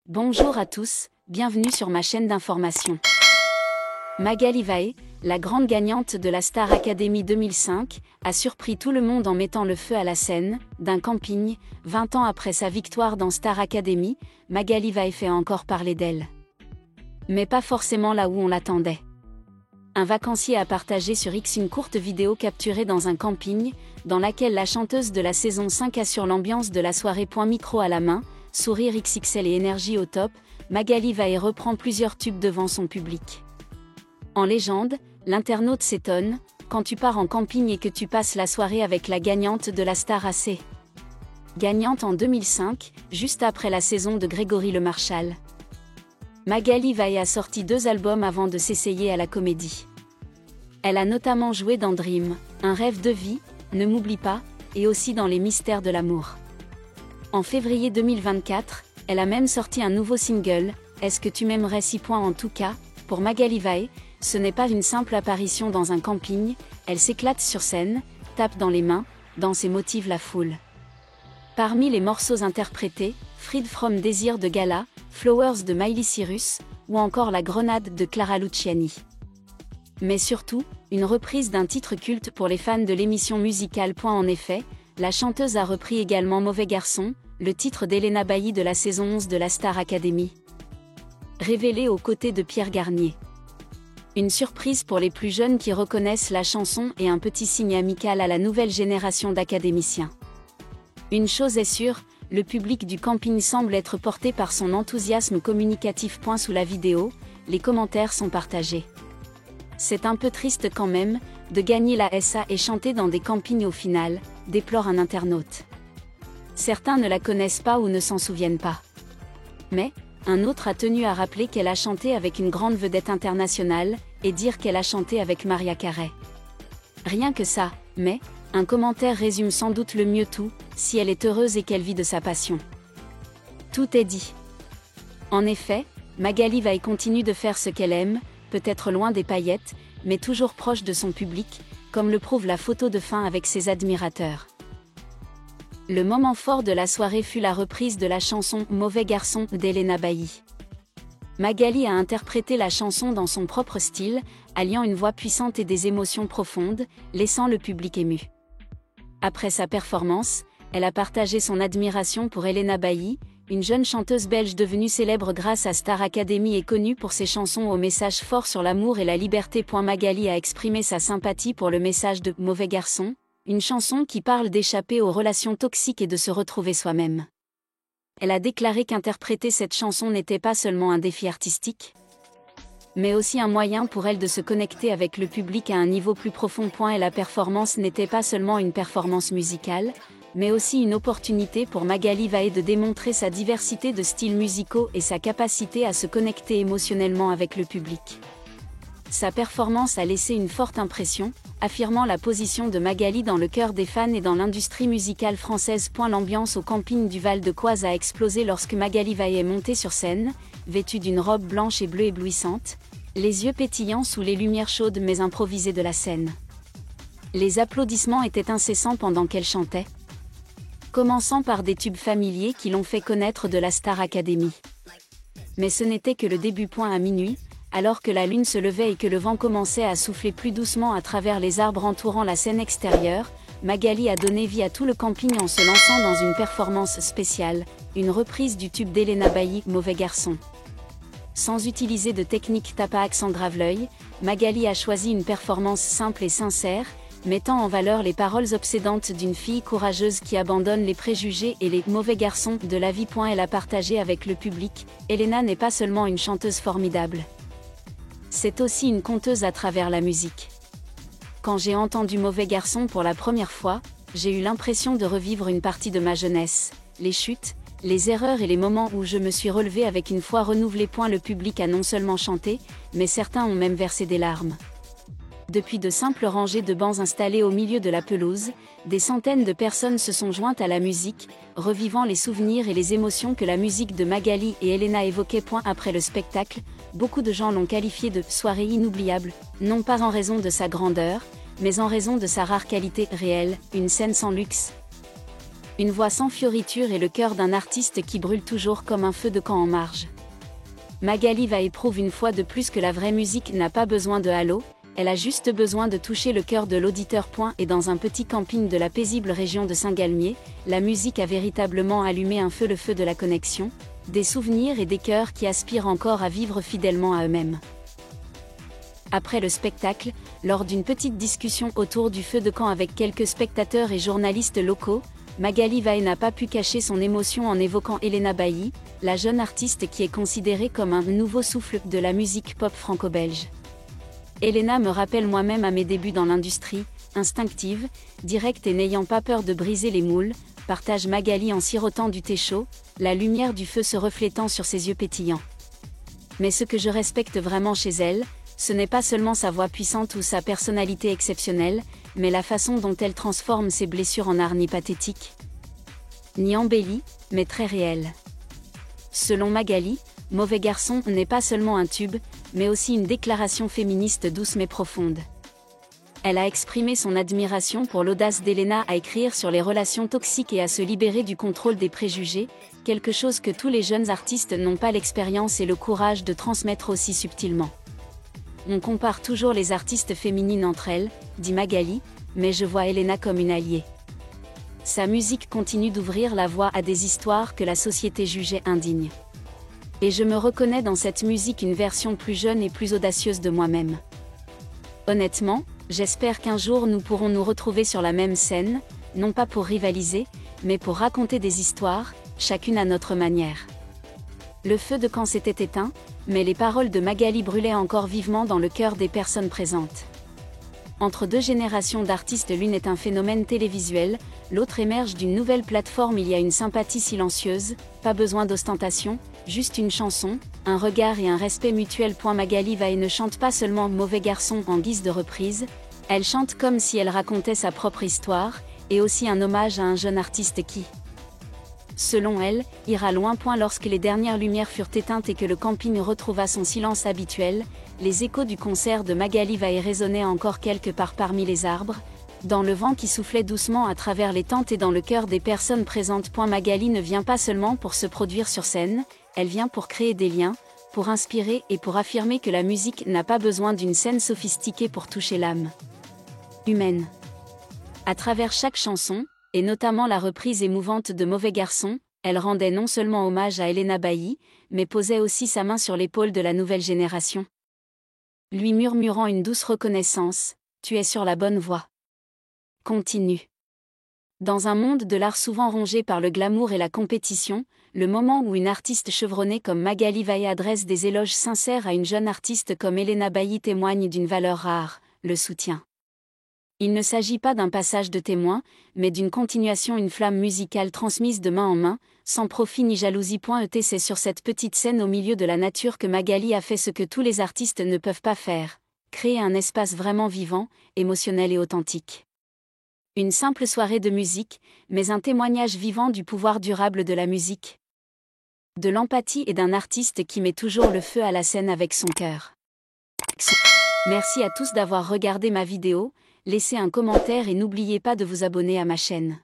Bonjour à tous, bienvenue sur ma chaîne d'information. Magali Vae, la grande gagnante de la Star Academy 2005, a surpris tout le monde en mettant le feu à la scène d'un camping. 20 ans après sa victoire dans Star Academy, Magali Vae fait encore parler d'elle. Mais pas forcément là où on l'attendait. Un vacancier a partagé sur X une courte vidéo capturée dans un camping, dans laquelle la chanteuse de la saison 5 assure l'ambiance de la soirée. Micro à la main, sourire XXL et énergie au top, Magali Vae reprend plusieurs tubes devant son public. En légende, l'internaute s'étonne, quand tu pars en camping et que tu passes la soirée avec la gagnante de la Star AC. Gagnante en 2005, juste après la saison de Grégory Le Marchal. Magali Vae a sorti 2 albums avant de s'essayer à la comédie. Elle a notamment joué dans Dream, Un rêve de vie, Ne m'oublie pas, et aussi dans Les mystères de l'amour. En février 2024, elle a même sorti un nouveau single, Est-ce que tu m'aimerais si. En tout cas, pour Magali Vae, ce n'est pas une simple apparition dans un camping, elle s'éclate sur scène, tape dans les mains, danse et motive la foule. Parmi les morceaux interprétés, Freed from Desire de Gala, Flowers de Miley Cyrus, ou encore La Grenade de Clara Luciani. Mais surtout, une reprise d'un titre culte pour les fans de l'émission musicale. En effet, la chanteuse a repris également Mauvais garçon, le titre d'Elena Bailly de la saison 11 de la Star Academy. Révélé aux côtés de Pierre Garnier. Une surprise pour les plus jeunes qui reconnaissent la chanson et un petit signe amical à la nouvelle génération d'académiciens. Une chose est sûre, le public du camping semble être porté par son enthousiasme communicatif. Sous la vidéo, les commentaires sont partagés. C'est un peu triste quand même, de gagner la SA et chanter dans des campings au final, déplore un internaute. Certains ne la connaissent pas ou ne s'en souviennent pas. Mais, un autre a tenu à rappeler qu'elle a chanté avec une grande vedette internationale, et dire qu'elle a chanté avec Mariah Carey. Rien que ça, mais, un commentaire résume sans doute le mieux tout, si elle est heureuse et qu'elle vit de sa passion. Tout est dit. En effet, Magali Vae continue de faire ce qu'elle aime, peut-être loin des paillettes, mais toujours proche de son public, comme le prouve la photo de fin avec ses admirateurs. Le moment fort de la soirée fut la reprise de la chanson « Mauvais garçon » d'Elena Bailly. Magali a interprété la chanson dans son propre style, alliant une voix puissante et des émotions profondes, laissant le public ému. Après sa performance, elle a partagé son admiration pour Elena Bailly, une jeune chanteuse belge devenue célèbre grâce à Star Academy et connue pour ses chansons au message fort sur l'amour et la liberté. Magali a exprimé sa sympathie pour le message de « Mauvais garçon », une chanson qui parle d'échapper aux relations toxiques et de se retrouver soi-même. Elle a déclaré qu'interpréter cette chanson n'était pas seulement un défi artistique, mais aussi un moyen pour elle de se connecter avec le public à un niveau plus profond. Et la performance n'était pas seulement une performance musicale, mais aussi une opportunité pour Magali Vae de démontrer sa diversité de styles musicaux et sa capacité à se connecter émotionnellement avec le public. Sa performance a laissé une forte impression, affirmant la position de Magali dans le cœur des fans et dans l'industrie musicale française. L'ambiance au camping du Val de Coise a explosé lorsque Magali Vae est montée sur scène, vêtue d'une robe blanche et bleue éblouissante, les yeux pétillants sous les lumières chaudes mais improvisées de la scène. Les applaudissements étaient incessants pendant qu'elle chantait, commençant par des tubes familiers qui l'ont fait connaître de la Star Academy. Mais ce n'était que le début. À minuit, alors que la lune se levait et que le vent commençait à souffler plus doucement à travers les arbres entourant la scène extérieure, Magali a donné vie à tout le camping en se lançant dans une performance spéciale, une reprise du tube d'Elena Bailly, Mauvais garçon. Sans utiliser de technique tape à accent grave-l'œil, Magali a choisi une performance simple et sincère, mettant en valeur les paroles obsédantes d'une fille courageuse qui abandonne les préjugés et les « mauvais garçons » de la vie. Elle a partagé avec le public, Elena n'est pas seulement une chanteuse formidable. C'est aussi une conteuse à travers la musique. Quand j'ai entendu Mauvais garçon pour la première fois, j'ai eu l'impression de revivre une partie de ma jeunesse, les chutes, les erreurs et les moments où je me suis relevée avec une foi renouvelée. Le public a non seulement chanté, mais certains ont même versé des larmes. Depuis de simples rangées de bancs installés au milieu de la pelouse, des centaines de personnes se sont jointes à la musique, revivant les souvenirs et les émotions que la musique de Magali et Elena évoquaient. Après le spectacle, beaucoup de gens l'ont qualifiée de « soirée inoubliable », non pas en raison de sa grandeur, mais en raison de sa rare qualité réelle, une scène sans luxe. Une voix sans fioriture et le cœur d'un artiste qui brûle toujours comme un feu de camp en marge. Magali va éprouve une fois de plus que la vraie musique n'a pas besoin de halo, elle a juste besoin de toucher le cœur de l'auditeur. Et dans un petit camping de la paisible région de Saint-Galmier, la musique a véritablement allumé un feu, le feu de la connexion, des souvenirs et des cœurs qui aspirent encore à vivre fidèlement à eux-mêmes. Après le spectacle, lors d'une petite discussion autour du feu de camp avec quelques spectateurs et journalistes locaux, Magali Vae n'a pas pu cacher son émotion en évoquant Elena Bailly, la jeune artiste qui est considérée comme un nouveau souffle de la musique pop franco-belge. Elena me rappelle moi-même à mes débuts dans l'industrie, instinctive, directe et n'ayant pas peur de briser les moules, partage Magali en sirotant du thé chaud, la lumière du feu se reflétant sur ses yeux pétillants. Mais ce que je respecte vraiment chez elle, ce n'est pas seulement sa voix puissante ou sa personnalité exceptionnelle, mais la façon dont elle transforme ses blessures en art ni pathétique, ni embellie, mais très réelle. Selon Magali, Mauvais garçon n'est pas seulement un tube, mais aussi une déclaration féministe douce mais profonde. Elle a exprimé son admiration pour l'audace d'Elena à écrire sur les relations toxiques et à se libérer du contrôle des préjugés, quelque chose que tous les jeunes artistes n'ont pas l'expérience et le courage de transmettre aussi subtilement. On compare toujours les artistes féminines entre elles, dit Magali, mais je vois Elena comme une alliée. Sa musique continue d'ouvrir la voie à des histoires que la société jugeait indignes. Et je me reconnais dans cette musique une version plus jeune et plus audacieuse de moi-même. Honnêtement, j'espère qu'un jour nous pourrons nous retrouver sur la même scène, non pas pour rivaliser, mais pour raconter des histoires, chacune à notre manière. Le feu de camp s'était éteint, mais les paroles de Magali brûlaient encore vivement dans le cœur des personnes présentes. Entre deux générations d'artistes, l'une est un phénomène télévisuel, l'autre émerge d'une nouvelle plateforme. Il y a une sympathie silencieuse, pas besoin d'ostentation, juste une chanson, un regard et un respect mutuel. Magali Vae ne chante pas seulement Mauvais garçon en guise de reprise, elle chante comme si elle racontait sa propre histoire, et aussi un hommage à un jeune artiste qui, selon elle, ira loin. Lorsque les dernières lumières furent éteintes et que le camping retrouva son silence habituel, les échos du concert de Magali Vae résonnaient encore quelque part parmi les arbres, dans le vent qui soufflait doucement à travers les tentes et dans le cœur des personnes présentes. Magali ne vient pas seulement pour se produire sur scène, elle vient pour créer des liens, pour inspirer et pour affirmer que la musique n'a pas besoin d'une scène sophistiquée pour toucher l'âme humaine. À travers chaque chanson, et notamment la reprise émouvante de Mauvais garçon, elle rendait non seulement hommage à Elena Bailly, mais posait aussi sa main sur l'épaule de la nouvelle génération, lui murmurant une douce reconnaissance, « Tu es sur la bonne voie. Continue. » Dans un monde de l'art souvent rongé par le glamour et la compétition, le moment où une artiste chevronnée comme Magali Vae adresse des éloges sincères à une jeune artiste comme Elena Bailly témoigne d'une valeur rare, le soutien. Il ne s'agit pas d'un passage de témoin, mais d'une continuation, une flamme musicale transmise de main en main, sans profit ni jalousie. C'est sur cette petite scène au milieu de la nature que Magali a fait ce que tous les artistes ne peuvent pas faire, créer un espace vraiment vivant, émotionnel et authentique. Une simple soirée de musique, mais un témoignage vivant du pouvoir durable de la musique, de l'empathie et d'un artiste qui met toujours le feu à la scène avec son cœur. Merci à tous d'avoir regardé ma vidéo. Laissez un commentaire et n'oubliez pas de vous abonner à ma chaîne.